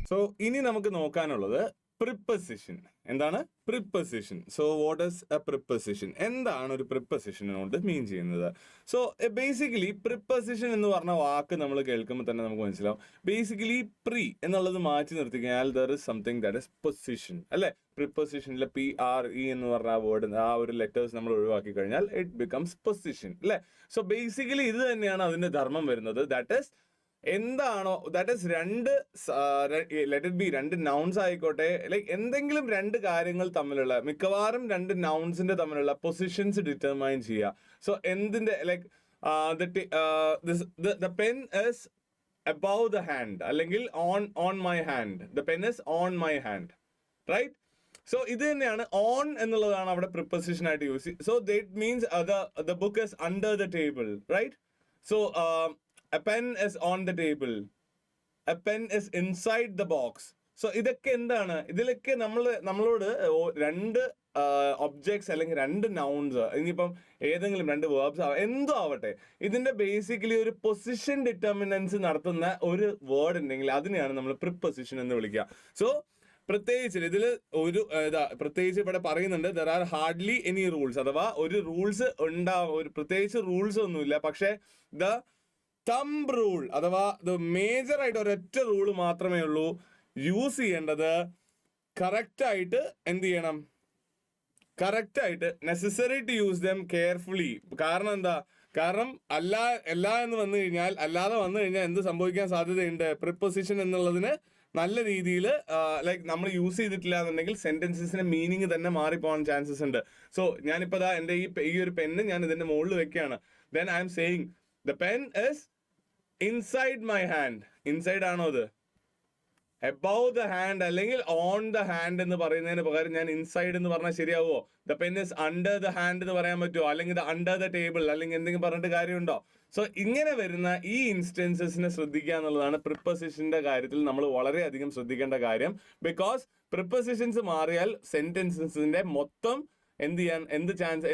So ഇനി നമുക്ക് നോക്കാനുള്ളത് preposition. എന്താണ് preposition? So what is A preposition? എന്താണ് ഒരു പ്രിപ്പസിഷൻ കൊണ്ട് മീൻ ചെയ്യുന്നത്? സോ ബേസിക്കലി പ്രിപ്പസിഷൻ എന്ന് പറഞ്ഞ വാക്ക് നമ്മൾ കേൾക്കുമ്പോൾ തന്നെ നമുക്ക് മനസ്സിലാവും. ബേസിക്കലി പ്രീ എന്നുള്ളത് മാറ്റി നിർത്തി കഴിഞ്ഞാൽ there is something that is position, അല്ലെ? പ്രിപ്പസിഷനിലെ PRE എന്ന് പറഞ്ഞ ആ വേർഡ്, ആ ഒരു ലെറ്റേഴ്സ് നമ്മൾ ഒഴിവാക്കി കഴിഞ്ഞാൽ ഇറ്റ് ബിക്കംസ് പൊസിഷൻ, അല്ലെ? സോ ബേസിക്കലി ഇത് തന്നെയാണ് അതിന്റെ ധർമ്മം വരുന്നത്. ദാറ്റ് ഈസ് എന്താണോ, that is let it be രണ്ട് നൗൺസ് ആയിക്കോട്ടെ, ലൈക്ക് എന്തെങ്കിലും രണ്ട് കാര്യങ്ങൾ തമ്മിലുള്ള, മിക്കവാറും രണ്ട് നൗൺസിന്റെ തമ്മിലുള്ള പൊസിഷൻസ് ഡിറ്റർമൈൻ ചെയ്യുക. സോ എന്തിന്റെ, like the pen is above the hand, അല്ലെങ്കിൽ on my hand, the pen is on my hand, right? So ഇത് തന്നെയാണ് ഓൺ എന്നുള്ളതാണ് അവിടെ പ്രിപ്പസിഷൻ ആയിട്ട് യൂസ് ചെയ്യുക. So that means the book is under the table, right? So a pen is on the table, a pen is inside the box. So ഇതൊക്കെ എന്താണ്? ഇതിലൊക്കെ നമ്മളോട് രണ്ട് ഒബ്ജക്ട്സ് അല്ലെങ്കിൽ രണ്ട് നൗൺസ്, ഇനിയിപ്പം ഏതെങ്കിലും രണ്ട് വേർബ്സ് എന്തോ ആവട്ടെ, ഇതിന്റെ ബേസിക്കലി ഒരു പൊസിഷൻ ഡിറ്റർമിനൻസ് നടത്തുന്ന ഒരു വേർഡ് ഉണ്ടെങ്കിൽ അതിനെയാണ് നമ്മൾ പ്രിപ്പസിഷൻ എന്ന് വിളിക്കുക. സോ പ്രത്യേകിച്ച് ഇതിൽ പ്രത്യേകിച്ച് ഇവിടെ പറയുന്നുണ്ട്, there are hardly any rules, അഥവാ ഒരു റൂൾസ് ഒരു പ്രത്യേകിച്ച് റൂൾസ് ഒന്നുമില്ല. പക്ഷേ ദ തംബ് റൂൾ അഥവാ മേജർ ആയിട്ട് ഒരൊറ്റ റൂള് മാത്രമേ ഉള്ളൂ. യൂസ് ചെയ്യേണ്ടത് കറക്റ്റ് ആയിട്ട് എന്ത് ചെയ്യണം? കറക്റ്റ് ആയിട്ട് necessary to use them carefully. കാരണം എന്താ? കാരണം എന്ന് വന്നു കഴിഞ്ഞാൽ, അല്ലാതെ വന്നു കഴിഞ്ഞാൽ എന്ത് സംഭവിക്കാൻ സാധ്യതയുണ്ട്? പ്രിപ്പൊസിഷൻ എന്നുള്ളതിന് നല്ല രീതിയിൽ ലൈക്ക് നമ്മൾ യൂസ് ചെയ്തിട്ടില്ല എന്നുണ്ടെങ്കിൽ സെന്റൻസസിന്റെ മീനിങ് തന്നെ മാറിപ്പോകാൻ ചാൻസസ് ഉണ്ട്. സോ ഞാനിപ്പോ എന്റെ ഈ ഒരു പെന്ന് ഞാൻ ഇതിന്റെ മുകളിൽ വെക്കുകയാണ്. Then I am saying the pen is inside my hand. Inside ആണോ അത്? എബവ് ദ ഹാൻഡ് അല്ലെങ്കിൽ ഓൺ ദ ഹാൻഡ് എന്ന് പറയുന്നതിന് പകരം ഞാൻ ഇൻസൈഡ് എന്ന് പറഞ്ഞാൽ ശരിയാവോ? The pen is under the hand എന്ന് പറയാൻ പറ്റുമോ? അല്ലെങ്കിൽ അണ്ടർ ദ ടേബിൾ അല്ലെങ്കിൽ എന്തെങ്കിലും പറഞ്ഞിട്ട് കാര്യമുണ്ടോ? സോ ഇങ്ങനെ വരുന്ന ഈ ഇൻസ്റ്റൻസസിനെ ശ്രദ്ധിക്കുക എന്നുള്ളതാണ് പ്രിപ്പസിഷന്റെ കാര്യത്തിൽ നമ്മൾ വളരെയധികം ശ്രദ്ധിക്കേണ്ട കാര്യം. ബിക്കോസ് പ്രിപ്പസിഷൻസ് മാറിയാൽ സെന്റൻസസിന്റെ മൊത്തം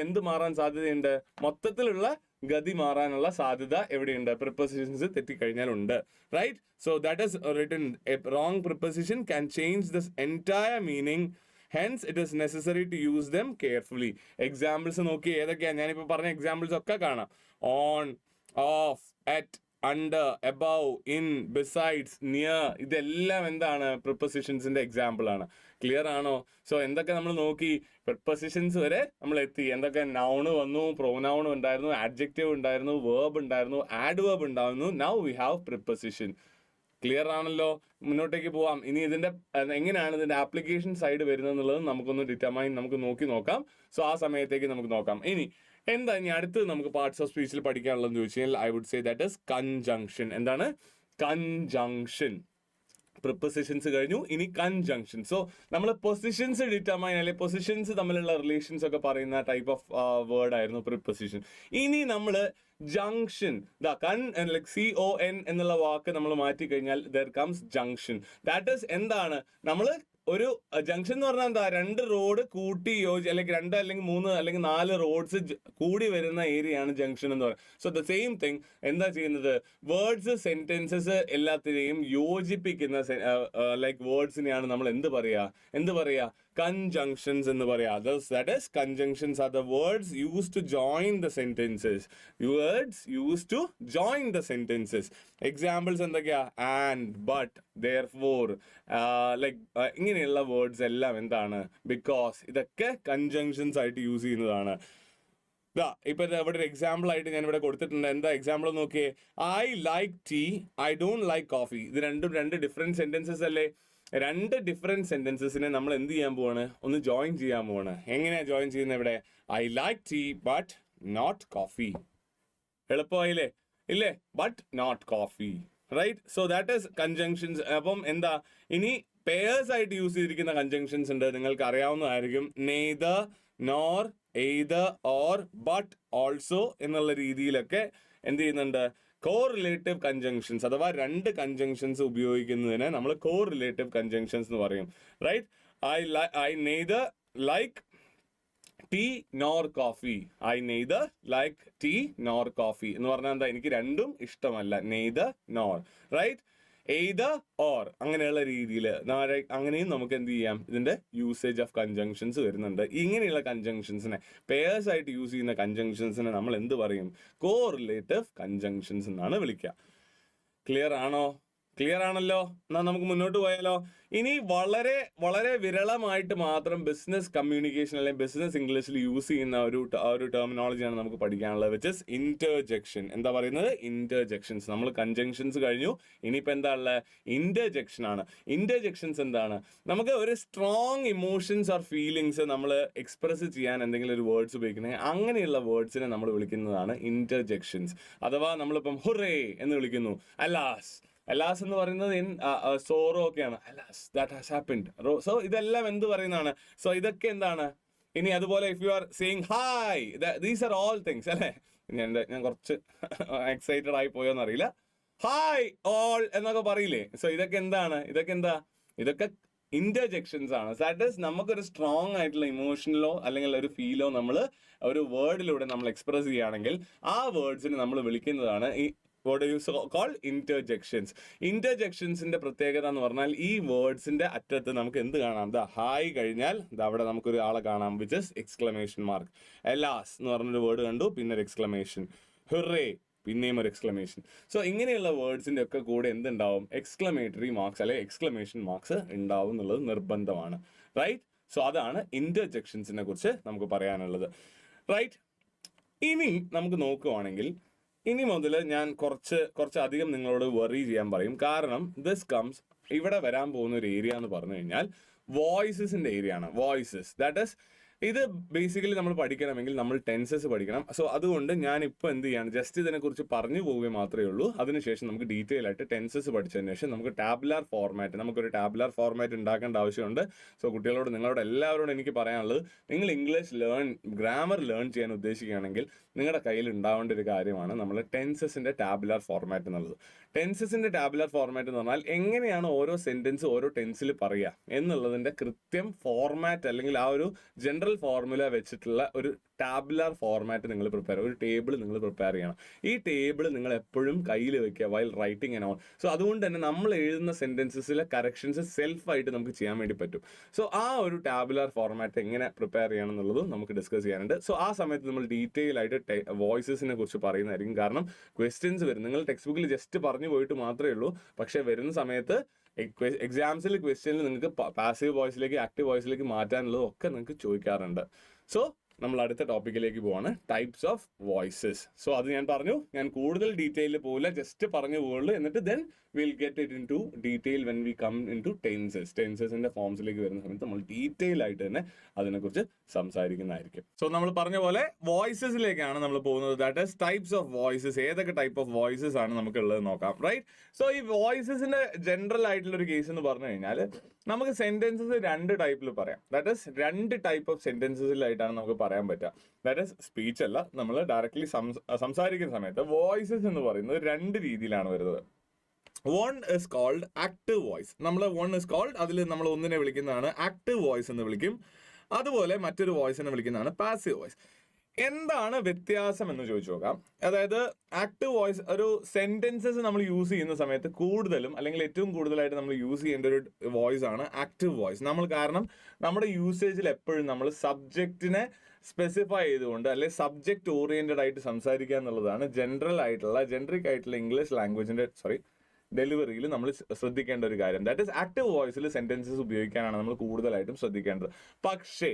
എന്ത് മാറാൻ സാധ്യതയുണ്ട്? മൊത്തത്തിലുള്ള ഗതി മാറാനുള്ള സാധ്യത എവിടെയുണ്ട്? പ്രിപ്പസിഷൻസ് തെറ്റിക്കഴിഞ്ഞാലുണ്ട്, right? So that is written a wrong preposition can change this entire meaning. Hence, it is necessary to use them carefully. Examples നോക്കി ഏതൊക്കെയാണ്? ഞാനിപ്പോൾ പറഞ്ഞ എക്സാമ്പിൾസ് ഒക്കെ കാണാം. On, of, at, under, above, in, besides, near, ഇതെല്ലാം എന്താണ്? പ്രിപ്പസിഷൻസിന്റെ example ആണ്. Clear ആണോ? സോ എന്തൊക്കെ നമ്മൾ നോക്കി? പ്രിപ്പസിഷൻസ് വരെ നമ്മൾ എത്തി. എന്തൊക്കെ? നൗണ് വന്നു, പ്രൊനൗൺ ഉണ്ടായിരുന്നു, ആഡ്ജക്റ്റീവ് ഉണ്ടായിരുന്നു, വേർബ് ഉണ്ടായിരുന്നു, ആഡ്വേർബ് ഉണ്ടായിരുന്നു. Now we have preposition. Clear ആണല്ലോ? മുന്നോട്ടേക്ക് പോവാം. ഇനി ഇതിന്റെ എങ്ങനെയാണ് ഇതിന്റെ ആപ്ലിക്കേഷൻ സൈഡ് വരുന്നത് എന്നുള്ളത് നമുക്ക് നോക്കാം. സോ ആ സമയത്തേക്ക് നമുക്ക് നോക്കാം. ഇനി അടുത്തത് നമുക്ക് പാർട്സ് ഓഫ് സ്പീച്ചിൽ പഠിക്കാനുള്ളതെന്ന് ചോദിച്ചു കഴിഞ്ഞാൽ I would say that is conjunction. എന്താണ്? കൺജങ്ഷൻ. പ്രിപ്പസിഷൻസ് കഴിഞ്ഞു, ഇനി കൺജങ്ഷൻ. സോ നമ്മൾ പൊസിഷൻസ് ഡിറ്റർമൈൻ അല്ലെങ്കിൽ പൊസിഷൻസ് തമ്മിലുള്ള റിലേഷൻസ് ഒക്കെ പറയുന്ന ടൈപ്പ് ഓഫ് വേർഡ് ആയിരുന്നു പ്രിപ്പസിഷൻ. ഇനി നമ്മൾ ജംഗ്ഷൻ, CON എന്നുള്ള വാക്ക് നമ്മൾ മാറ്റി കഴിഞ്ഞാൽ there comes junction. That is എന്താണ്? നമ്മൾ ഒരു ജംഗ്ഷൻ എന്ന് പറഞ്ഞാൽ എന്താ? രണ്ട് റോഡ് കൂട്ടി അല്ലെങ്കിൽ 2 അല്ലെങ്കിൽ 3 അല്ലെങ്കിൽ 4 റോഡ്സ് കൂടി വരുന്ന ഏരിയയാണ് ജംഗ്ഷൻ എന്ന് പറയുന്നത്. സോ ദ സെയിം തിങ് എന്താ ചെയ്യുന്നത്? വേർഡ്സ്, സെന്റൻസസ് എല്ലാത്തിനെയും യോജിപ്പിക്കുന്ന ലൈക്ക് വേർഡ്സിനെയാണ് നമ്മൾ എന്ത് പറയാ? Conjunctions എന്ന് പറയാ. That is, conjunctions are the words used to join the sentences. Examples എന്തൊക്കെയാ? And, but, therefore, ഇങ്ങനെയുള്ള വേർഡ്സ് എല്ലാം എന്താണ്? ബിക്കോസ്. ഇതൊക്കെ കൺജങ്ഷൻസ് ആയിട്ട് യൂസ് ചെയ്യുന്നതാണ്. ഇപ്പൊ ഇവിടെ ഒരു എക്സാമ്പിൾ ആയിട്ട് ഞാൻ ഇവിടെ കൊടുത്തിട്ടുണ്ട്. എന്താ എക്സാമ്പിൾ നോക്കിയേ? I like tea, I don't like coffee. ഇത് രണ്ട് ഡിഫറെന്റ് സെന്റൻസസ് അല്ലേ? രണ്ട് ഡിഫറെന്റ് സെന്റൻസസിനെ നമ്മൾ എന്ത് ചെയ്യാൻ പോവാണ്? ഒന്ന് ജോയിൻ ചെയ്യാൻ പോവാണ്. എങ്ങനെയാ ജോയിൻ ചെയ്യുന്നത്? ഇവിടെ I like tea but not coffee. എളുപ്പമായില്ലേ? ഇല്ലേ? But not coffee, right? So that is conjunctions. അപ്പം എന്താ? ഇനി പെയേഴ്സ് ആയിട്ട് യൂസ് ചെയ്തിരിക്കുന്ന കൺജങ്ഷൻസ് ഉണ്ട്, നിങ്ങൾക്ക് അറിയാവുന്നതായിരിക്കും. Neither, nor, either, or, but, also എന്നുള്ള രീതിയിലൊക്കെ എന്ത് ചെയ്യുന്നുണ്ട്? കോറിലേറ്റീവ് കൺജങ്ഷൻസ് അഥവാ രണ്ട് കൺജങ്ഷൻസ് ഉപയോഗിക്കുന്നതിനെ നമ്മൾ കോറിലേറ്റീവ് കൺജങ്ഷൻസ് എന്ന് പറയും, right? I neither like tea nor coffee. I neither like tea nor coffee എന്ന് പറഞ്ഞാൽ എന്താ, എനിക്ക് രണ്ടും ഇഷ്ടമല്ല. Neither nor, right? Either or അങ്ങനെയുള്ള രീതിയിൽ അങ്ങനെയും നമുക്ക് എന്ത് ചെയ്യാം, ഇതിന്റെ യൂസേജ് ഓഫ് കൺജങ്ഷൻസ് വരുന്നുണ്ട്. ഇങ്ങനെയുള്ള കൺജങ്ഷൻസിനെ, പേഴ്സ് ആയിട്ട് യൂസ് ചെയ്യുന്ന കൺജങ്ഷൻസിനെ നമ്മൾ എന്ത് പറയും? കോറിലേറ്റീവ് കൺജങ്ഷൻസ് എന്നാണ് വിളിക്കുക. ക്ലിയർ ആണോ? ക്ലിയർ ആണല്ലോ. എന്നാൽ നമുക്ക് മുന്നോട്ട് പോയാലോ? ഇനി വളരെ വളരെ വിരളമായിട്ട് മാത്രം ബിസിനസ് കമ്മ്യൂണിക്കേഷൻ അല്ലെങ്കിൽ ബിസിനസ് ഇംഗ്ലീഷിൽ യൂസ് ചെയ്യുന്ന ഒരു ടെർമിനോളജിയാണ് നമുക്ക് പഠിക്കാനുള്ളത്, വിച്ച് ഇസ് ഇന്റർജെക്ഷൻ. എന്താ പറയുന്നത്? ഇന്റർജെക്ഷൻസ്. നമ്മൾ കൺജങ്ഷൻസ് കഴിഞ്ഞു, ഇനിയിപ്പോൾ എന്താ ഉള്ളത്? ഇന്റർജെക്ഷൻ ആണ്. ഇന്റർജെക്ഷൻസ് എന്താണ്? നമുക്ക് ഒരു സ്ട്രോങ് ഇമോഷൻസ് ഓർ ഫീലിങ്സ് നമ്മൾ എക്സ്പ്രസ് ചെയ്യാൻ എന്തെങ്കിലും ഒരു വേർഡ്സ് ഉപയോഗിക്കണമെങ്കിൽ അങ്ങനെയുള്ള വേർഡ്സിനെ നമ്മൾ വിളിക്കുന്നതാണ് ഇന്റർജെക്ഷൻസ്. അഥവാ നമ്മളിപ്പം ഹുറേ എന്ന് വിളിക്കുന്നു, അലാസ്. അലാസ് എന്ന് പറയുന്നത് സോറോ ഒക്കെയാണ്. Alas, that has happened. So ഇതെല്ലാം എന്ത് പറയുന്നതാണ്? സോ ഇതൊക്കെ എന്താണ്? ഇനി അതുപോലെ if you are saying hi, these are all things, അല്ലേ? ഞാൻ കുറച്ച് എക്സൈറ്റഡ് ആയി പോയോന്ന് അറിയില്ല. ഹായ് ഓൾ എന്നൊക്കെ പറയില്ലേ? സോ ഇതൊക്കെ എന്താണ്? ഇതൊക്കെ ഇന്റർജെക്ഷൻസ് ആണ്. ദാറ്റ് ഈസ് നമുക്കൊരു സ്ട്രോങ് ആയിട്ടുള്ള ഇമോഷനിലോ അല്ലെങ്കിൽ ഒരു ഫീലോ നമ്മൾ ഒരു വേർഡിലൂടെ നമ്മൾ എക്സ്പ്രസ് ചെയ്യുകയാണെങ്കിൽ ആ വേർഡ്സിന് നമ്മൾ വിളിക്കുന്നതാണ് ഈ what do you call interjections. ഇന്റർജെക്ഷൻസിന്റെ പ്രത്യേകത എന്ന് പറഞ്ഞാൽ ഈ വേർഡ്സിന്റെ അറ്റത്ത് നമുക്ക് എന്ത് കാണാം? ഹായ് കഴിഞ്ഞാൽ അവിടെ നമുക്കൊരു ആളെ കാണാം, which is exclamation mark. Alas എന്ന് പറഞ്ഞൊരു വേർഡ് കണ്ടു, പിന്നെ ഒരു എക്സ്ക്ലമേഷൻ. ഹുറേ, പിന്നെയും ഒരു എക്സ്ക്ലമേഷൻ. സോ ഇങ്ങനെയുള്ള വേർഡ്സിന്റെ ഒക്കെ കൂടെ എന്തുണ്ടാവും? എക്സ്ക്ലമേറ്ററി മാർക്സ് അല്ലെങ്കിൽ എക്സ്ക്ലമേഷൻ മാർക്സ് ഉണ്ടാവും എന്നുള്ളത് നിർബന്ധമാണ്, റൈറ്റ്? സോ അതാണ് ഇന്റർജെക്ഷൻസിനെ കുറിച്ച് നമുക്ക് പറയാനുള്ളത്, റൈറ്റ്? ഇനി നമുക്ക് നോക്കുവാണെങ്കിൽ ഇനി മുതൽ ഞാൻ കുറച്ചധികം നിങ്ങളോട് വറി ചെയ്യാൻ പറയും. കാരണം ഇവിടെ വരാൻ പോകുന്ന ഒരു ഏരിയ എന്ന് പറഞ്ഞു കഴിഞ്ഞാൽ വോയിസസിന്റെ ഏരിയ ആണ്. വോയിസസ്, ദാറ്റ് ഈസ് ഇത് ബേസിക്കലി നമ്മൾ പഠിക്കണമെങ്കിൽ നമ്മൾ ടെൻസസ് പഠിക്കണം. സോ അതുകൊണ്ട് ഞാൻ ഇപ്പോൾ എന്ത് ചെയ്യാണ്, ജസ്റ്റ് ഇതിനെക്കുറിച്ച് പറഞ്ഞു പോവുകയും മാത്രമേ ഉള്ളൂ. അതിനുശേഷം നമുക്ക് ഡീറ്റെയിൽ ആയിട്ട് ടെൻസസ് പഠിച്ചതിന് ശേഷം നമുക്കൊരു ടാബുലാർ ഫോർമാറ്റ് ഉണ്ടാക്കേണ്ട ആവശ്യമുണ്ട്. സോ നിങ്ങളോട് എല്ലാവരോടും എനിക്ക് പറയാനുള്ളത്, നിങ്ങൾ ഇംഗ്ലീഷ് ഗ്രാമർ ലേൺ ചെയ്യാൻ ഉദ്ദേശിക്കുകയാണെങ്കിൽ നിങ്ങളുടെ കയ്യിൽ ഉണ്ടാവേണ്ട ഒരു കാര്യമാണ് നമ്മൾ ടെൻസസിന്റെ ടാബുലാർ ഫോർമാറ്റ് എന്നുള്ളത്. ടെൻസസിന്റെ ടാബുലാർ ഫോർമാറ്റ് എന്ന് പറഞ്ഞാൽ എങ്ങനെയാണ് ഓരോ സെന്റൻസ് ഓരോ ടെൻസിൽ പറയുക എന്നുള്ളതിന്റെ കൃത്യം ഫോർമാറ്റ് അല്ലെങ്കിൽ ആ ഒരു ജനറൽ ഫോർമുല വെച്ചിട്ടുള്ള ഒരു ടാബുലാർ ഫോർമാറ്റ് നിങ്ങൾ ഒരു ടേബിൾ നിങ്ങൾ പ്രിപ്പയർ ചെയ്യണം. ഈ ടേബിൾ നിങ്ങൾ എപ്പോഴും കയ്യിൽ വെക്കുക while writing and all. So അതുകൊണ്ട് തന്നെ നമ്മൾ എഴുതുന്ന സെന്റൻസസിലെ കറക്ഷൻസ് സെൽഫായിട്ട് നമുക്ക് ചെയ്യാൻ വേണ്ടി പറ്റും. സോ ആ ഒരു ടാബുലാർ ഫോർമാറ്റ് എങ്ങനെ പ്രിപ്പയർ ചെയ്യണം എന്നുള്ളതും നമുക്ക് ഡിസ്കസ് ചെയ്യാനുണ്ട്. സോ ആ സമയത്ത് നമ്മൾ ഡീറ്റെയിൽ ആയിട്ട് വോയിസസിനെ കുറിച്ച് പറയുന്നതായിരിക്കും. കാരണം ക്വസ്റ്റ്യൻസ് വരും, നിങ്ങൾ ടെക്സ്റ്റ് ബുക്കിൽ ജസ്റ്റ് പറഞ്ഞു പോയിട്ട് മാത്രമേ ഉള്ളൂ. പക്ഷേ വരുന്ന സമയത്ത് എക്സാംസിൽ ക്വസ്റ്റ്യനിൽ നിങ്ങൾക്ക് പാസീവ് വോയിസിലേക്ക് ആക്റ്റീവ് വോയിസിലേക്ക് മാറ്റാനുള്ളത് ഒക്കെ നിങ്ങൾക്ക് ചോദിക്കാറുണ്ട്. സോ നമ്മൾ അടുത്ത ടോപ്പിക്കിലേക്ക് പോവാണ്, ടൈപ്സ് ഓഫ് വോയിസസ്. സോ അത് ഞാൻ കൂടുതൽ ഡീറ്റെയിലിൽ പോകില്ല, ജസ്റ്റ് പറഞ്ഞു പോകുള്ളൂ. എന്നിട്ട് then will get it into detail when we come into ടെൻസസിന്റെ ഫോംസിലേക്ക് വരുന്ന സമയത്ത് നമ്മൾ ഡീറ്റെയിൽ ആയിട്ട് തന്നെ അതിനെക്കുറിച്ച് സംസാരിക്കുന്നതായിരിക്കും. സോ നമ്മൾ പറഞ്ഞ പോലെ വോയിസസിലേക്കാണ് നമ്മൾ പോകുന്നത്. That is types of voices. ഏതൊക്കെ ടൈപ്പ് ഓഫ് വോയിസസ് ആണ് നമുക്കുള്ളത് നോക്കാം, റൈറ്റ്? സോ ഈ വോയിസസിന്റെ ജനറൽ ആയിട്ടുള്ള ഒരു കേസ് എന്ന് പറഞ്ഞു കഴിഞ്ഞാൽ നമുക്ക് സെന്റൻസസ് രണ്ട് ടൈപ്പിൽ പറയാം. ദാറ്റ് ഈസ് രണ്ട് ടൈപ്പ് ഓഫ് സെന്റൻസസിലായിട്ടാണ് നമുക്ക് പറയാൻ പറ്റുക. ദാറ്റ് ഈസ് സ്പീച്ച് അല്ല, നമ്മൾ ഡയറക്ട്ലി സംസാരിക്കുന്ന സമയത്ത് വോയിസസ് എന്ന് പറയുന്നത് രണ്ട് രീതിയിലാണ് വരുന്നത്. One is called active voice. അതിൽ നമ്മൾ ഒന്നിനെ വിളിക്കുന്നതാണ് ആക്റ്റീവ് വോയിസ് എന്ന് വിളിക്കും. അതുപോലെ മറ്റൊരു വോയിസിനെ വിളിക്കുന്നതാണ് പാസീവ് വോയിസ്. എന്താണ് വ്യത്യാസം എന്ന് ചോദിച്ചു നോക്കാം. അതായത് ആക്റ്റീവ് വോയിസ് ഒരു സെന്റൻസസ് നമ്മൾ യൂസ് ചെയ്യുന്ന സമയത്ത് കൂടുതലും അല്ലെങ്കിൽ ഏറ്റവും കൂടുതലായിട്ട് നമ്മൾ യൂസ് ചെയ്യേണ്ട ഒരു വോയിസ് ആണ് ആക്റ്റീവ് വോയിസ്. കാരണം നമ്മുടെ യൂസേജിൽ എപ്പോഴും നമ്മൾ സബ്ജക്റ്റിനെ സ്പെസിഫൈ ചെയ്തുകൊണ്ട് അല്ലെങ്കിൽ സബ്ജക്റ്റ് ഓറിയന്റഡ് ആയിട്ട് സംസാരിക്കുക എന്നുള്ളതാണ് ജനറിക് ആയിട്ടുള്ള ഇംഗ്ലീഷ് ലാംഗ്വേജിന്റെ ഡെലിവറിയിൽ നമ്മൾ ശ്രദ്ധിക്കേണ്ട ഒരു കാര്യം. ദാറ്റ് ഈസ് ആക്റ്റീവ് വോയിസിൽ സെന്റൻസസ് ഉപയോഗിക്കാനാണ് നമ്മൾ കൂടുതലായിട്ടും ശ്രദ്ധിക്കേണ്ടത്. പക്ഷേ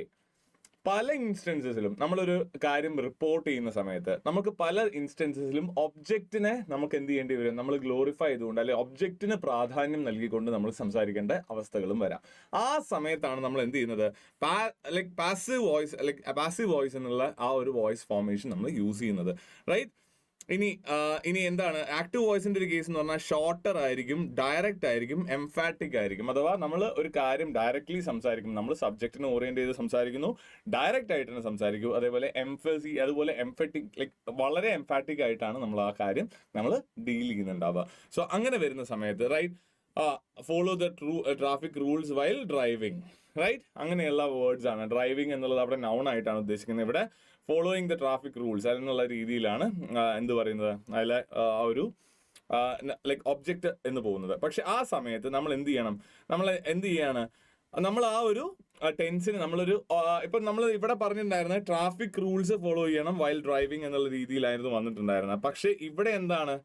പല ഇൻസ്റ്റൻസസിലും നമ്മളൊരു കാര്യം റിപ്പോർട്ട് ചെയ്യുന്ന സമയത്ത് നമുക്ക് പല ഇൻസ്റ്റൻസസിലും ഒബ്ജക്റ്റിനെ നമുക്ക് എന്ത് ചെയ്യേണ്ടി വരും, നമ്മൾ ഗ്ലോറിഫൈ ചെയ്തുകൊണ്ട് അല്ലെങ്കിൽ ഒബ്ജക്റ്റിന് പ്രാധാന്യം നൽകിക്കൊണ്ട് നമ്മൾ സംസാരിക്കേണ്ട അവസ്ഥകളും വരാം. ആ സമയത്താണ് നമ്മൾ എന്ത് ചെയ്യുന്നത്, പാസീവ് വോയിസ് എന്നുള്ള ആ ഒരു വോയിസ് ഫോർമേഷൻ നമ്മൾ യൂസ് ചെയ്യുന്നത്, റൈറ്റ്? ഇനി എന്താണ് ആക്റ്റീവ് വോയിസിന്റെ ഒരു കേസ് എന്ന് പറഞ്ഞാൽ ഷോർട്ടർ ആയിരിക്കും, ഡയറക്റ്റ് ആയിരിക്കും, എംഫാറ്റിക് ആയിരിക്കും. അഥവാ നമ്മൾ ഒരു കാര്യം ഡയറക്ട്ലി സംസാരിക്കും, നമ്മൾ സബ്ജക്റ്റിനെ ഓറിയന്റ് ചെയ്ത് സംസാരിക്കുന്നു, ഡയറക്റ്റ് ആയിട്ട് തന്നെ സംസാരിക്കും. അതേപോലെ അതുപോലെ എംഫാറ്റിക് വളരെ എംഫാറ്റിക് ആയിട്ടാണ് നമ്മൾ ആ കാര്യം നമ്മൾ ഡീൽ ചെയ്യുന്നുണ്ടാവുക. സോ അങ്ങനെ വരുന്ന സമയത്ത് right follow the traffic rules while driving, right? അങ്ങനെയുള്ള വേർഡ്സ് ആണ്. ഡ്രൈവിംഗ് എന്നുള്ളത് അവിടെ നൗൺ ആയിട്ടാണ് ഉദ്ദേശിക്കുന്നത്. ഇവിടെ ഫോളോയിങ് ദ ട്രാഫിക് റൂൾസ് എന്നുള്ള രീതിയിലാണ് എന്ത് പറയുന്നത്, അതിലെ ആ ഒരു ലൈക്ക് ഒബ്ജക്റ്റ് എന്ന് പോകുന്നത്. പക്ഷെ ആ സമയത്ത് നമ്മൾ എന്ത് ചെയ്യണം, നമ്മൾ ആ ഒരു ടെൻസിന് നമ്മളൊരു ഇപ്പം നമ്മൾ ഇവിടെ പറഞ്ഞിട്ടുണ്ടായിരുന്നത് ട്രാഫിക് റൂൾസ് ഫോളോ ചെയ്യണം വൈൽ ഡ്രൈവിംഗ് എന്നുള്ള രീതിയിലായിരുന്നു വന്നിട്ടുണ്ടായിരുന്നത്. പക്ഷെ ഇവിടെ എന്താണ്,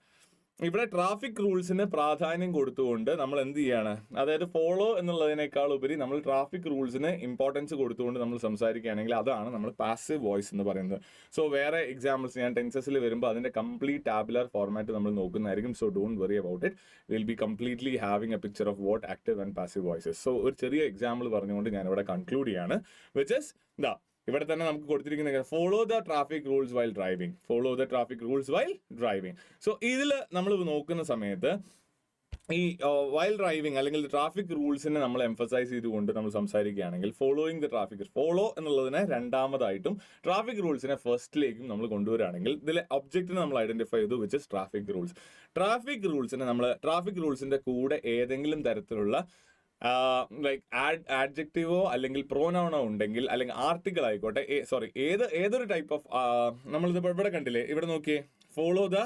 ഇവിടെ ട്രാഫിക് റൂൾസിന് പ്രാധാന്യം കൊടുത്തുകൊണ്ട് നമ്മൾ എന്ത് ചെയ്യാണ്, അതായത് ഫോളോ എന്നുള്ളതിനേക്കാൾ ഉപരി നമ്മൾ ട്രാഫിക് റൂൾസിന് ഇമ്പോർട്ടൻസ് കൊടുത്തുകൊണ്ട് നമ്മൾ സംസാരിക്കുകയാണെങ്കിൽ അതാണ് നമ്മൾ പാസീവ് വോയിസ് എന്ന് പറയുന്നത്. സോ വേറെ എക്സാമ്പിൾസ് ഞാൻ ടെൻസസിൽ വരുമ്പോൾ അതിന്റെ കംപ്ലീറ്റ് ടാബുലർ ഫോർമാറ്റ് നമ്മൾ നോക്കുന്നതായിരിക്കും. So don't worry about it, will be completely having a picture of what active and passive voices. So ഒരു ചെറിയ എക്സാമ്പിൾ പറഞ്ഞുകൊണ്ട് ഞാൻ ഇവിടെ കൺക്ലൂഡ് ചെയ്യാണ്, വിച്ച് ഇസ് ഇവിടെ തന്നെ നമുക്ക് കൊടുത്തിരിക്കുന്ന follow the traffic rules while driving, follow the traffic rules while driving. So ഇതിൽ നമ്മൾ നോക്കുന്ന സമയത്ത് ഈ വൈൽ ഡ്രൈവിംഗ് അല്ലെങ്കിൽ ട്രാഫിക് റൂൾസിനെ നമ്മൾ എംഫസൈസ് ചെയ്തുകൊണ്ട് നമ്മൾ സംസാരിക്കുകയാണെങ്കിൽ ഫോളോയിങ് ദ ട്രാഫിക്, ഫോളോ എന്നുള്ളതിനെ രണ്ടാമതായിട്ടും ട്രാഫിക് റൂൾസിനെ ഫസ്റ്റിലേക്കും നമ്മൾ കൊണ്ടുവരികയാണെങ്കിൽ ഇതിലെ ഒബ്ജക്റ്റിനെ നമ്മൾ ഐഡന്റിഫൈ ചെയ്തു, which is traffic rules. Traffic റൂൾസിനെ നമ്മൾ ട്രാഫിക് റൂൾസിന്റെ കൂടെ ഏതെങ്കിലും തരത്തിലുള്ള ലൈക്ക് ആഡ്ജക്റ്റീവോ അല്ലെങ്കിൽ പ്രോനൗണോ ഉണ്ടെങ്കിൽ, അല്ലെങ്കിൽ ആർട്ടിക്കിൾ ആയിക്കോട്ടെ, ഏതൊരു ടൈപ്പ് ഓഫ് നമ്മളിതിപ്പോൾ ഇവിടെ കണ്ടില്ലേ, ഇവിടെ നോക്കിയേ, follow the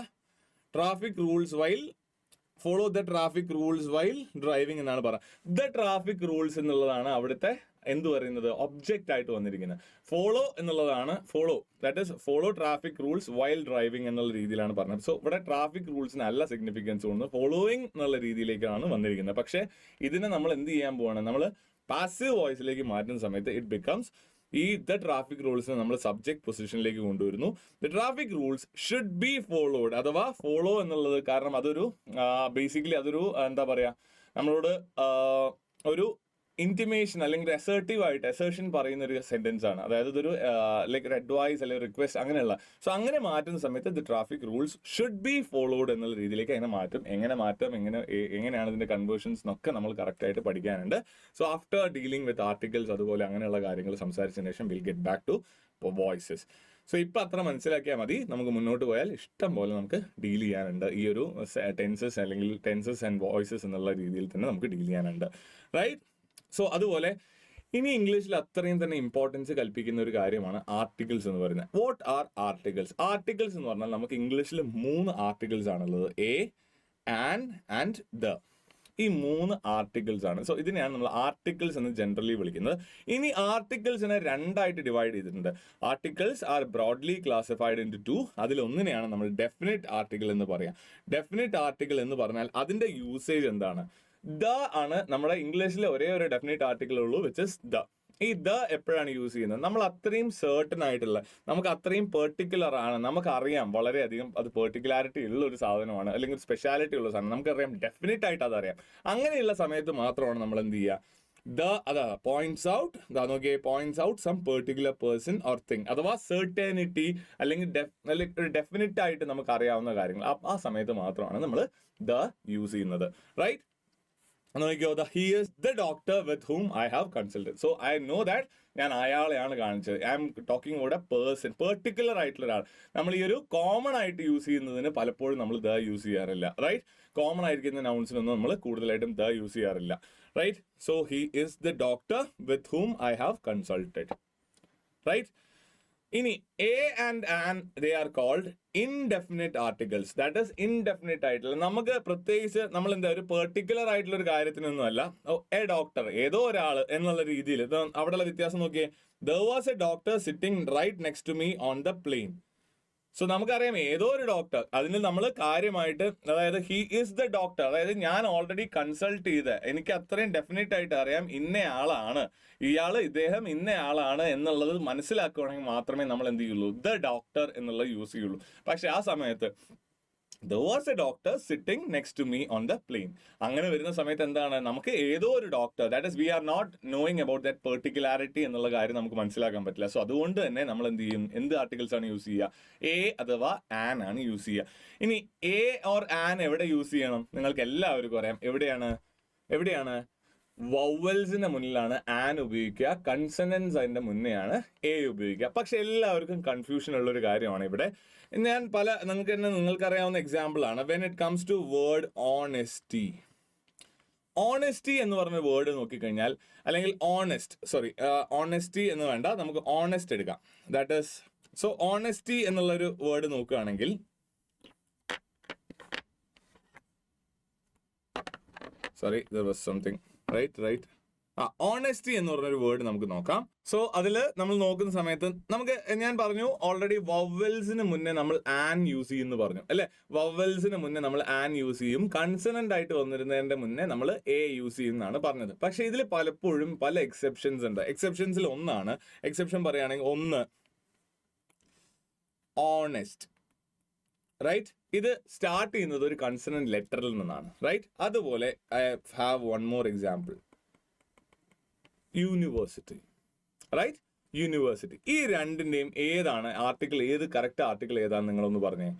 traffic rules while driving എന്നാണ് പറയുക. ദ ട്രാഫിക് റൂൾസ് എന്നുള്ളതാണ് അവിടുത്തെ എന്ത് പറയുന്നത്, ഒബ്ജക്റ്റ് ആയിട്ട് വന്നിരിക്കുന്നത്. ഫോളോ എന്നുള്ളതാണ് follow traffic rules while driving എന്നുള്ള രീതിയിലാണ് പറഞ്ഞത്. സോ ഇവിടെ ട്രാഫിക് റൂൾസിന് അല്ല സിഗ്നിഫിക്കൻസ് കൊണ്ട് ഫോളോയിങ് എന്നുള്ള രീതിയിലേക്കാണ് വന്നിരിക്കുന്നത്. പക്ഷേ ഇതിനെ നമ്മൾ എന്ത് ചെയ്യാൻ പോവാണ്, നമ്മൾ പാസീവ് വോയിസിലേക്ക് മാറ്റുന്ന സമയത്ത് ഇറ്റ് ബിക്കംസ് ദ ട്രാഫിക് റൂൾസിനെ നമ്മൾ സബ്ജക്ട് പൊസിഷനിലേക്ക് കൊണ്ടുവരുന്നു. The traffic rules should be followed, അഥവാ ഫോളോ എന്നുള്ളത് കാരണം അതൊരു ബേസിക്കലി അതൊരു എന്താ പറയാ, നമ്മളോട് ഒരു ഇന്റിമേഷൻ അല്ലെങ്കിൽ അസേർഷൻ പറയുന്ന ഒരു സെന്റൻസ് ആണ്. അതായത് ഇതൊരു ലൈക്ക് ഒരു അഡ്വൈസ് അല്ലെങ്കിൽ റിക്വസ്റ്റ് അങ്ങനെയുള്ള. സോ അങ്ങനെ മാറ്റുന്ന സമയത്ത് the traffic rules should be followed എന്നുള്ള രീതിയിലേക്ക് അതിനെ മാറ്റും. എങ്ങനെയാണ് ഇതിന്റെ കൺവേർഷൻസ് എന്നൊക്കെ നമ്മൾ കറക്റ്റ് ആയിട്ട് പഠിക്കാനുണ്ട്. So after dealing with articles അതുപോലെ അങ്ങനെയുള്ള കാര്യങ്ങൾ സംസാരിച്ചതിന് ശേഷം will get back to voices. So ഇപ്പം അത്ര മനസ്സിലാക്കിയാൽ മതി. നമുക്ക് മുന്നോട്ട് പോയാൽ ഇഷ്ടം പോലെ നമുക്ക് ഡീൽ ചെയ്യാനുണ്ട്. ഈ ഒരു ടെൻസസ് അല്ലെങ്കിൽ ടെൻസസ് ആൻഡ് വോയിസസ് എന്നുള്ള രീതിയിൽ തന്നെ നമുക്ക് ഡീൽ ചെയ്യാനുണ്ട്, റൈറ്റ്? സോ അതുപോലെ ഇനി ഇംഗ്ലീഷിൽ അത്രയും തന്നെ ഇമ്പോർട്ടൻസ് കൽപ്പിക്കുന്ന ഒരു കാര്യമാണ് ആർട്ടിക്കിൾസ് എന്ന് പറയുന്നത്. What are articles? ആർട്ടിക്കിൾസ് എന്ന് പറഞ്ഞാൽ നമുക്ക് ഇംഗ്ലീഷിൽ 3 ആർട്ടിക്കിൾസ് ആണുള്ളത്, എ, ആൻഡ് ദ. ഈ 3 ആർട്ടിക്കിൾസ് ആണ്. സോ ഇതിനെയാണ് നമ്മൾ ആർട്ടിക്കിൾസ് എന്ന് ജനറലി വിളിക്കുന്നത്. ഇനി ആർട്ടിക്കിൾസിനെ 2ആയിട്ട് ഡിവൈഡ് ചെയ്തിട്ടുണ്ട്. Articles are broadly classified into 2. അതിലൊന്നിനെയാണ് നമ്മൾ ഡെഫിനിറ്റ് ആർട്ടിക്കിൾ എന്ന് പറയാം. ഡെഫിനിറ്റ് ആർട്ടിക്കിൾ എന്ന് പറഞ്ഞാൽ അതിന്റെ യൂസേജ് എന്താണ്? ദ ആണ് നമ്മുടെ ഇംഗ്ലീഷിലെ ഒരേ ഒരു ഡെഫിനിറ്റ് ആർട്ടിക്കിൾ ഉള്ളൂ, വിച്ച് ഇസ് ദ. ഈ ദ എപ്പോഴാണ് യൂസ് ചെയ്യുന്നത്? നമ്മൾ അത്രയും സർട്ടൺ ആയിട്ടുള്ള, നമുക്ക് അത്രയും പെർട്ടിക്കുലർ ആണ്, നമുക്കറിയാം വളരെയധികം അത് പെർട്ടിക്കുലാരിറ്റി ഉള്ള ഒരു സാധനമാണ്, അല്ലെങ്കിൽ സ്പെഷ്യാലിറ്റി ഉള്ള സാധനം, നമുക്കറിയാം, ഡെഫിനറ്റ് ആയിട്ട് അതറിയാം. അങ്ങനെയുള്ള സമയത്ത് മാത്രമാണ് നമ്മൾ എന്ത് ചെയ്യുക, points out some particular person or thing, അഥവാ സെർട്ടനിറ്റി അല്ലെങ്കിൽ ഡെഫിനറ്റ് ആയിട്ട് നമുക്ക് അറിയാവുന്ന കാര്യങ്ങൾ ആ സമയത്ത് മാത്രമാണ് നമ്മൾ ദ യൂസ് ചെയ്യുന്നത്, റൈറ്റ്? നോക്കിയോ, he is the doctor with whom I have consulted. So I know that ഞാൻ അയാളെയാണ് കാണിച്ചത്. I am talking about a person, particular ആയിട്ടുള്ള ഒരാൾ. നമ്മൾ ഈ ഒരു കോമൺ ആയിട്ട് യൂസ് ചെയ്യുന്നതിന് പലപ്പോഴും നമ്മൾ ദ യൂസ് ചെയ്യാറില്ല, റൈറ്റ്? കോമൺ ആയിരിക്കുന്ന നൗൺസിനൊന്നും നമ്മൾ കൂടുതലായിട്ടും ദ യൂസ് ചെയ്യാറില്ല, right? So he is the doctor with whom I have consulted, right? ഇനി a and an they are called indefinite articles. That is indefinite ആയിട്ടുള്ള, നമുക്ക് പ്രത്യേകിച്ച് നമ്മൾ എന്താ ഒരു പെർട്ടിക്കുലർ ആയിട്ടുള്ള ഒരു കാര്യത്തിനൊന്നും അല്ല, എ ഡോക്ടർ, ഏതോ ഒരാൾ എന്നുള്ള രീതിയിൽ. അവിടെയുള്ള വ്യത്യാസം നോക്കിയേ, there was a doctor sitting right next to me on the plane. So നമുക്കറിയാം ഏതോ ഒരു ഡോക്ടർ, അതിന് നമ്മൾ കാര്യമായിട്ട്, അതായത് ഹി ഈസ് ദ ഡോക്ടർ, അതായത് ഞാൻ ഓൾറെഡി കൺസൾട്ട് ചെയ്ത് എനിക്ക് അത്രയും ഡെഫിനറ്റ് ആയിട്ട് അറിയാം ഇന്നയാളാണ്, ഇദ്ദേഹം ഇന്നയാളാണ് എന്നുള്ളത് മനസ്സിലാക്കുകയാണെങ്കിൽ മാത്രമേ നമ്മൾ എന്ത് ചെയ്യുള്ളൂ, ദ ഡോക്ടർ എന്നുള്ളത് യൂസ് ചെയ്യുള്ളൂ. പക്ഷെ ആ സമയത്ത് there was a doctor sitting next to me on the plane. അങ്ങനെ വരുന്ന സമയത്ത് എന്താണ്, നമുക്ക് ഏതോ ഒരു doctor, that is we are not knowing about that particularity എന്നുള്ള കാര്യം നമുക്ക് മനസ്സിലാക്കാൻ പറ്റില്ല. സോ അതുകൊണ്ട് തന്നെ നമ്മൾ എന്ത് ചെയ്യും, എന്ത് ആർട്ടിക്കിൾസ് ആണ് യൂസ് ചെയ്യുക, എ അഥവാ ആൻ ആണ് യൂസ് ചെയ്യുക. ഇനി എ ഓർ ആൻ എവിടെ യൂസ് ചെയ്യണം? നിങ്ങൾക്ക് എല്ലാവർക്കും അറിയാം, എവിടെയാണ് വവൽസിന്റെ മുന്നിലാണ് ആൻ ഉപയോഗിക്കുക, കൺസണൻസ് അതിന്റെ മുന്നെയാണ് എ ഉപയോഗിക്കുക. പക്ഷെ എല്ലാവർക്കും കൺഫ്യൂഷൻ ഉള്ള ഒരു കാര്യമാണ് ഇവിടെ. ഞാൻ നിങ്ങൾക്കറിയാവുന്ന എക്സാമ്പിൾ ആണ്, when it comes to word honesty. Honesty എന്ന് പറഞ്ഞ വേർഡ് നോക്കിക്കഴിഞ്ഞാൽ, അല്ലെങ്കിൽ ഓണസ്റ്റി എന്ന് വേണ്ട, നമുക്ക് ഓണസ്റ്റ് എടുക്കാം. ദാറ്റ് ഈസ്, സോ ഓണസ്റ്റി എന്നുള്ളൊരു വേർഡ് നോക്കുകയാണെങ്കിൽ, there was something, right. Honesty എന്ന് പറഞ്ഞൊരു വേർഡ് നമുക്ക് നോക്കാം. സോ അതിൽ നമ്മൾ നോക്കുന്ന സമയത്ത് നമുക്ക്, ഞാൻ പറഞ്ഞു ഓൾറെഡി വവൽസിന് മുന്നേ നമ്മൾ ആൻ യൂസ് ചെയ്യുമെന്ന് പറഞ്ഞു അല്ലെ. വവൽസിന് മുന്നേ നമ്മൾ ആൻ യൂസ് ചെയ്യും, കൺസണന്റ് ആയിട്ട് വന്നിരുന്നതിന്റെ മുന്നേ നമ്മൾ എ യൂസ് ചെയ്യുമെന്നാണ് പറഞ്ഞത്. പക്ഷെ ഇതിൽ പലപ്പോഴും പല എക്സെപ്ഷൻസ് ഉണ്ട്. എക്സെപ്ഷൻസിൽ ഒന്നാണ്, എക്സെപ്ഷൻ പറയുകയാണെങ്കിൽ ഒന്ന് ഓണസ്റ്റ്, റൈറ്റ്. ഇത് സ്റ്റാർട്ട് ചെയ്യുന്നത് ഒരു കൺസണന്റ് ലെറ്ററിൽ നിന്നാണ്, റൈറ്റ്. അതുപോലെ I have one more example, university, right. University, ഈ രണ്ടിന്റെയും ഏതാണ് ആർട്ടിക്കിൾ, കറക്റ്റ് ആർട്ടിക്കിൾ ഏതാണെന്ന് നിങ്ങളൊന്ന് പറഞ്ഞേ.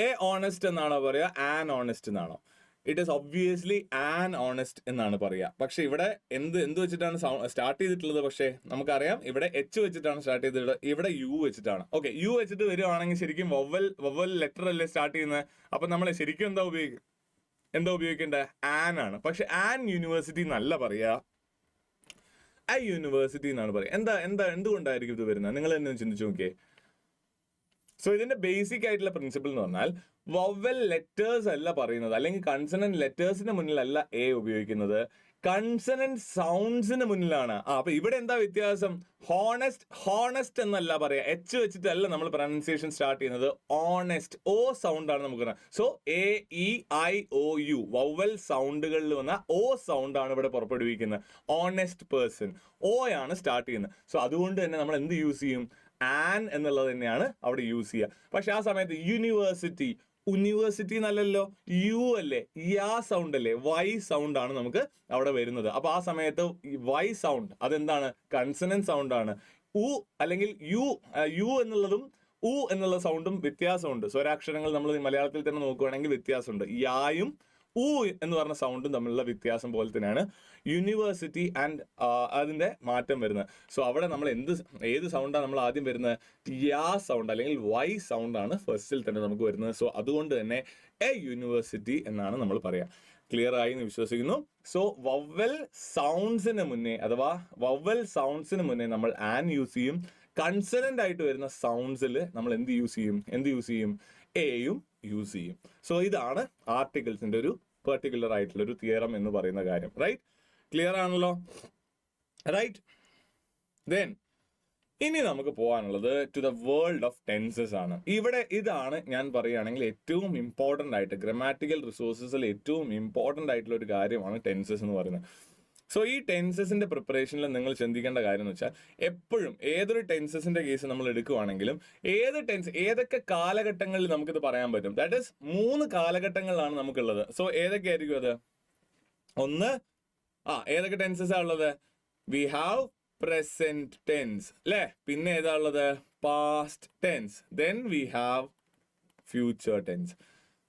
എ ഓണസ്റ്റ് എന്നാണോ പറയുക, ആൻ ഓണസ്റ്റ് എന്നാണോ? It is obviously an honest എന്നാണ് പറയുക. പക്ഷെ ഇവിടെ എന്ത് വെച്ചിട്ടാണ് സ്റ്റാർട്ട് ചെയ്തിട്ടുള്ളത്? പക്ഷേ നമുക്കറിയാം ഇവിടെ എച്ച് വെച്ചിട്ടാണ് സ്റ്റാർട്ട് ചെയ്തിട്ടുള്ളത്, ഇവിടെ യു വെച്ചിട്ടാണ്. ഓക്കെ, യു വെച്ചിട്ട് വരുവാണെങ്കിൽ ശരിക്കും വവൽ ലെറ്റർ അല്ലേ സ്റ്റാർട്ട് ചെയ്യുന്നത്. അപ്പൊ നമ്മൾ ശരിക്കും എന്താ ഉപയോഗിക്കേണ്ടത്? ആൻ ആണ്. പക്ഷെ ആൻ യൂണിവേഴ്സിറ്റി എന്നല്ല പറയാ, ഐ യൂണിവേഴ്സിറ്റി എന്നാണ് പറയുക. എന്തുകൊണ്ടായിരിക്കും ഇത് വരുന്നത്? നിങ്ങൾ തന്നെ ചിന്തിച്ചു നോക്കിയേ. സോ ഇതിന്റെ ബേസിക് ആയിട്ടുള്ള പ്രിൻസിപ്പിൾ എന്ന് പറഞ്ഞാൽ, വവൽ ലെറ്റേഴ്സ് അല്ല പറയുന്നത്, അല്ലെങ്കിൽ കൺസണന്റ് ലെറ്റേഴ്സിന് മുന്നിലല്ല എ ഉപയോഗിക്കുന്നത്, കൺസണന്റ് സൗണ്ട്സിന് മുന്നിലാണ്. അപ്പൊ ഇവിടെ എന്താ വ്യത്യാസം? ഹോണസ്റ്റ് എന്നല്ല പറയാ, എച്ച് വെച്ചിട്ടല്ല നമ്മൾ പ്രൊനൗൺസിയേഷൻ സ്റ്റാർട്ട് ചെയ്യുന്നത്, ഓണസ്റ്റ്, ഓ സൗണ്ട് ആണ് നമുക്ക്. സോ AEIOU വവൽ സൗണ്ടുകളിൽ വന്ന ഓ സൗണ്ട് ആണ് ഇവിടെ പുറപ്പെടുവിക്കുന്നത്. ഓണസ്റ്റ് പേഴ്സൺ, ഓ ആണ് സ്റ്റാർട്ട് ചെയ്യുന്നത്. സോ അതുകൊണ്ട് തന്നെ നമ്മൾ എന്ത് യൂസ് ചെയ്യും? ആൻ എന്നുള്ളത് തന്നെയാണ് അവിടെ യൂസ് ചെയ്യുക. പക്ഷെ ആ സമയത്ത് യൂണിവേഴ്സിറ്റി എന്നല്ലല്ലോ, യു അല്ലേ, യാ സൗണ്ട് അല്ലേ, വൈ സൗണ്ട് ആണ് നമുക്ക് അവിടെ വരുന്നത്. അപ്പൊ ആ സമയത്ത് വൈ സൗണ്ട് അതെന്താണ്? കൺസണന്റ് സൗണ്ട് ആണ്. ഉ അല്ലെങ്കിൽ യു എന്നുള്ളതും ഉ എന്നുള്ള സൗണ്ടും വ്യത്യാസമുണ്ട്. സ്വരാക്ഷരങ്ങൾ നമ്മൾ മലയാളത്തിൽ തന്നെ നോക്കുകയാണെങ്കിൽ വ്യത്യാസമുണ്ട്. യായും ഉ എന്ന് പറഞ്ഞ സൗണ്ടും തമ്മിലുള്ള വ്യത്യാസം പോലെ തന്നെയാണ് യൂണിവേഴ്സിറ്റി ആൻഡ് അതിന്റെ മാറ്റം വരുന്നത്. സോ അവിടെ നമ്മൾ ഏത് സൗണ്ടാണ് നമ്മൾ ആദ്യം വരുന്നത്? യാ സൗണ്ട് അല്ലെങ്കിൽ വൈ സൗണ്ട് ആണ് ഫസ്റ്റിൽ തന്നെ നമുക്ക് വരുന്നത്. സോ അതുകൊണ്ട് തന്നെ എ യൂണിവേഴ്സിറ്റി എന്നാണ് നമ്മൾ പറയാം. ക്ലിയർ ആയി എന്ന് വിശ്വസിക്കുന്നു. സോ വവൽ സൗണ്ട്സിന് മുന്നേ നമ്മൾ ആൻ യൂസ് ചെയ്യും. കൺസണന്റ് ആയിട്ട് വരുന്ന സൗണ്ട്സിൽ നമ്മൾ എന്ത് യൂസ് ചെയ്യും? എയും യൂസ് ചെയ്യും. സോ ഇതാണ് ആർട്ടിക്കിൾസിന്റെ ഒരു പെർട്ടിക്കുലർ ആയിട്ടുള്ള ഒരു തിയറം എന്ന് പറയുന്ന കാര്യം. റൈറ്റ്, ക്ലിയർ ആണല്ലോ, റൈറ്റ്. ദെൻ ഇനി നമുക്ക് പോകാനുള്ളത് to the world of tenses ആണ്. ഇവിടെ ഇതാണ് ഞാൻ പറയുകയാണെങ്കിൽ ഏറ്റവും ഇമ്പോർട്ടൻ്റ് ആയിട്ട്, ഗ്രാമാറ്റിക്കൽ റിസോഴ്സസിൽ ഏറ്റവും ഇമ്പോർട്ടൻ്റ് ആയിട്ടുള്ള ഒരു കാര്യമാണ് ടെൻസസ് എന്ന് പറയുന്നത്. സോ ഈ ടെൻസസിന്റെ പ്രിപ്പറേഷനിൽ നിങ്ങൾ ചിന്തിക്കേണ്ട കാര്യം എന്ന് വെച്ചാൽ, എപ്പോഴും ഏതൊരു ടെൻസസിന്റെ കേസ് നമ്മൾ എടുക്കുവാണെങ്കിലും ഏതൊക്കെ കാലഘട്ടങ്ങളിൽ നമുക്കിത് പറയാൻ പറ്റും? ദാറ്റ് ഈസ് 3 കാലഘട്ടങ്ങളിലാണ് നമുക്കുള്ളത്. സോ ഏതൊക്കെയായിരിക്കും അത്? ഒന്ന്, ഏതൊക്കെ ടെൻസസ് ആ ഉള്ളത്? വി ഹാവ് പ്രസന്റ് ടെൻസ് അല്ലേ, പിന്നെ ഏതാ ഉള്ളത്? Past tense, then we have future tense.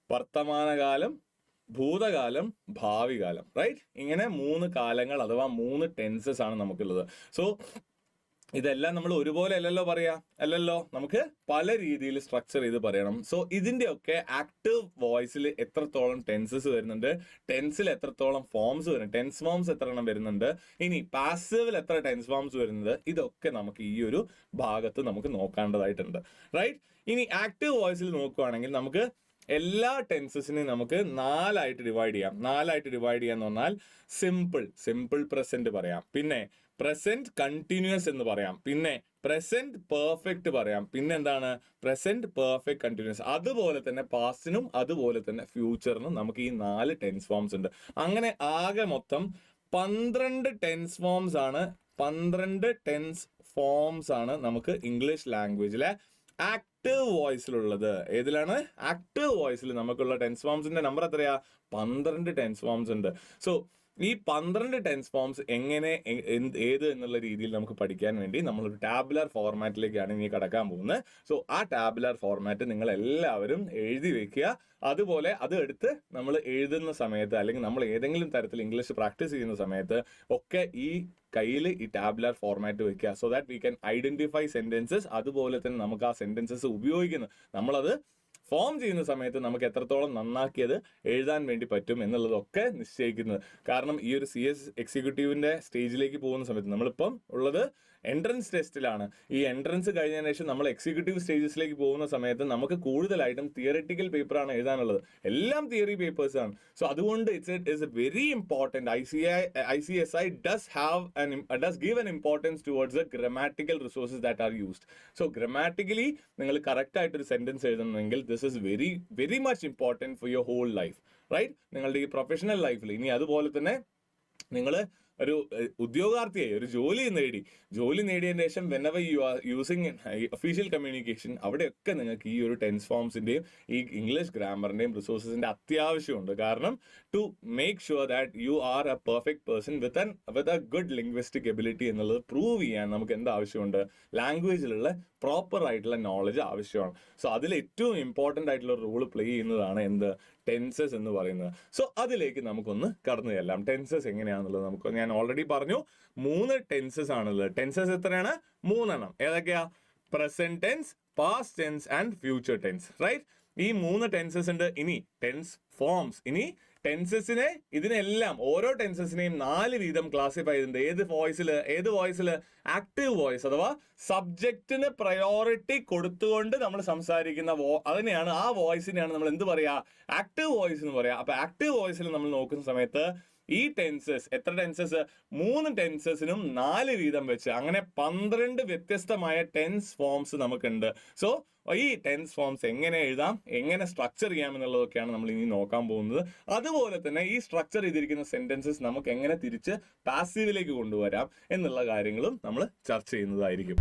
വർത്തമാനകാലം, ഭൂതകാലം, ഭാവി കാലം, റൈറ്റ്. ഇങ്ങനെ 3 കാലങ്ങൾ അഥവാ 3 ടെൻസസ് ആണ് നമുക്കുള്ളത്. സോ ഇതെല്ലാം നമ്മൾ ഒരുപോലെ അല്ലല്ലോ, നമുക്ക് പല രീതിയിൽ സ്ട്രക്ചർ ചെയ്ത് പറയണം. സോ ഇതിന്റെയൊക്കെ ആക്റ്റീവ് വോയിസിൽ എത്രത്തോളം ടെൻസസ് വരുന്നുണ്ട്, ടെൻസിൽ എത്രത്തോളം ഫോംസ് വരുന്നുണ്ട്, ടെൻസ് ഫോംസ് എത്ര എണ്ണം വരുന്നുണ്ട്, ഇനി പാസീവിൽ എത്ര ടെൻസ് ഫോംസ് വരുന്നത്, ഇതൊക്കെ നമുക്ക് ഈ ഒരു ഭാഗത്ത് നമുക്ക് നോക്കേണ്ടതായിട്ടുണ്ട്, റൈറ്റ്. ഇനി ആക്റ്റീവ് വോയിസിൽ നോക്കുകയാണെങ്കിൽ നമുക്ക് എല്ലാ ടെൻസസിനെയും നമുക്ക് 4 ആയിട്ട് ഡിവൈഡ് ചെയ്യാന്ന് പറഞ്ഞാൽ സിമ്പിൾ പ്രസന്റ് പറയാം, പിന്നെ പ്രസന്റ് കണ്ടിന്യൂസ് എന്ന് പറയാം, പിന്നെ പ്രസന്റ് പെർഫെക്റ്റ് പറയാം, പിന്നെ എന്താണ്? Present perfect continuous. അതുപോലെ തന്നെ പാസ്റ്റിനും അതുപോലെ തന്നെ ഫ്യൂച്ചറിനും നമുക്ക് ഈ 4 ടെൻസ് ഫോംസ് ഉണ്ട്. അങ്ങനെ ആകെ മൊത്തം 12 ടെൻസ് ഫോംസ് ആണ് നമുക്ക് ഇംഗ്ലീഷ് ലാംഗ്വേജിലെ ആക്റ്റീവ് വോയിസിലുള്ളത്. ഏതിലാണ്? ആക്റ്റീവ് വോയിസിൽ നമുക്കുള്ള ടെൻസ് ഫോംസിന്റെ നമ്പർ എത്രയാ? 12 ടെൻസ് ഫോംസ് ഉണ്ട്. സോ ഈ 12 ടെൻസ് ഫോംസ് എങ്ങനെ ഏത് എന്നുള്ള രീതിയിൽ നമുക്ക് പഠിക്കാൻ വേണ്ടി നമ്മളൊരു ടാബുലർ ഫോർമാറ്റിലേക്കാണ് ഇനി കടക്കാൻ പോകുന്നത്. സോ ആ ടാബുലർ ഫോർമാറ്റ് നിങ്ങൾ എല്ലാവരും എഴുതി വെക്കുക. അതുപോലെ അത് എടുത്ത് നമ്മൾ എഴുതുന്ന സമയത്ത് അല്ലെങ്കിൽ നമ്മൾ ഏതെങ്കിലും തരത്തിൽ ഇംഗ്ലീഷ് പ്രാക്ടീസ് ചെയ്യുന്ന സമയത്ത് ഒക്കെ ഈ കയ്യിൽ ഈ ടാബുലർ ഫോർമാറ്റ് വെക്കുക. So that we can identify sentences. അതുപോലെ തന്നെ നമുക്ക് ആ സെന്റൻസസ് ഉപയോഗിക്കുന്നത് നമ്മളത് ഫോം ചെയ്യുന്ന സമയത്ത് നമുക്ക് എത്രത്തോളം നന്നാക്കിയത് എഴുതാൻ വേണ്ടി പറ്റും എന്നുള്ളതൊക്കെ നിശ്ചയിക്കുന്നത്. കാരണം ഈ ഒരു CS എക്സിക്യൂട്ടീവിന്റെ സ്റ്റേജിലേക്ക് പോകുന്ന സമയത്ത് നമ്മളിപ്പം ഉള്ളത് എൻട്രൻസ് ടെസ്റ്റിലാണ്. ഈ എൻട്രൻസ് കഴിഞ്ഞതിന് ശേഷം നമ്മൾ എക്സിക്യൂട്ടീവ് സ്റ്റേജസിലേക്ക് പോകുന്ന സമയത്ത് നമുക്ക് കൂടുതലായിട്ടും തിയറിറ്റിക്കൽ പേപ്പറാണ് എഴുതാനുള്ളത്. എല്ലാം തിയറി പേപ്പേഴ്സ് ആണ്. സോ അതുകൊണ്ട് it's very important. ICSI does give an importance towards the grammatical resources that are used. So grammatically നിങ്ങൾ കറക്റ്റ് ആയിട്ടൊരു സെന്റൻസ് എഴുതണമെങ്കിൽ this is very very much important for your whole life, right? നിങ്ങളുടെ ഈ professional ലൈഫിൽ ഇനി അതുപോലെ തന്നെ നിങ്ങൾ ഒരു ഉദ്യോഗാർത്ഥിയായി ഒരു ജോലി നേടിയതിനു ശേഷം whenever you are using official communication അവിടെയൊക്കെ നിങ്ങൾക്ക് ഈ ഒരു ടെൻസ് ഫോംസിന്റെയും ഈ ഇംഗ്ലീഷ് ഗ്രാമറിന്റെയും റിസോഴ്സസിന്റെ അത്യാവശ്യമുണ്ട്. കാരണം to make sure that you are a perfect person with a good linguistic ability എന്നുള്ളത് പ്രൂവ് ചെയ്യാൻ നമുക്ക് എന്ത് ആവശ്യമുണ്ട്? ലാംഗ്വേജിലുള്ള പ്രോപ്പർ ആയിട്ടുള്ള നോളജ് ആവശ്യമാണ്. സോ അതിൽ ഏറ്റവും ഇമ്പോർട്ടൻ്റ് ആയിട്ടുള്ള റോൾ പ്ലേ ചെയ്യുന്നതാണ് എന്ത്? ടെൻസസ് എന്ന് പറയുന്നത്. സോ അതിലേക്ക് നമുക്കൊന്ന് കടന്നു ചെല്ലാം. ടെൻസസ് എങ്ങനെയാണെന്നുള്ളത് നമുക്ക് ഞാൻ ഓൾറെഡി പറഞ്ഞു. 3 ടെൻസസ് ആണുള്ളത്. ടെൻസസ് എത്രയാണ്? 3 എണ്ണം. ഏതൊക്കെയാ? Present tense, past tense and future tense, right? ഈ 3 ടെൻസസ് ഉണ്ട്. ഇനി ടെൻസ് ഫോംസ്. ഇനി ടെൻസസിനെ ഇതിനെല്ലാം ഓരോ ടെൻസസിനെയും 4 വീതം ക്ലാസിഫൈ ചെയ്തിട്ടുണ്ട്. ഏത് വോയിസിൽ? ആക്റ്റീവ് വോയിസ് അഥവാ സബ്ജക്റ്റിന് പ്രയോറിറ്റി കൊടുത്തുകൊണ്ട് നമ്മൾ സംസാരിക്കുന്ന അതിനെയാണ്, ആ വോയിസിനെയാണ് നമ്മൾ എന്ത് പറയാ? ആക്റ്റീവ് വോയിസ് എന്ന് പറയാം. അപ്പൊ ആക്റ്റീവ് വോയിസിൽ നമ്മൾ നോക്കുന്ന സമയത്ത് ഈ ടെൻസസ്, എത്ര ടെൻസസ്? 3 ടെൻസസിനും 4 വീതം വെച്ച് അങ്ങനെ 12 വ്യത്യസ്തമായ ടെൻസ് ഫോംസ് നമുക്കുണ്ട്. സോ ഈ ടെൻസ് ഫോംസ് എങ്ങനെ എഴുതാം, എങ്ങനെ സ്ട്രക്ചർ ചെയ്യാം എന്നുള്ളതൊക്കെയാണ് നമ്മൾ ഇനി നോക്കാൻ പോകുന്നത്. അതുപോലെ തന്നെ ഈ സ്ട്രക്ചർ ചെയ്തിരിക്കുന്ന സെന്റൻസസ് നമുക്ക് എങ്ങനെ തിരിച്ച് പാസീവിലേക്ക് കൊണ്ടുവരാം എന്നുള്ള കാര്യങ്ങളും നമ്മൾ ചർച്ച ചെയ്യുന്നതായിരിക്കും.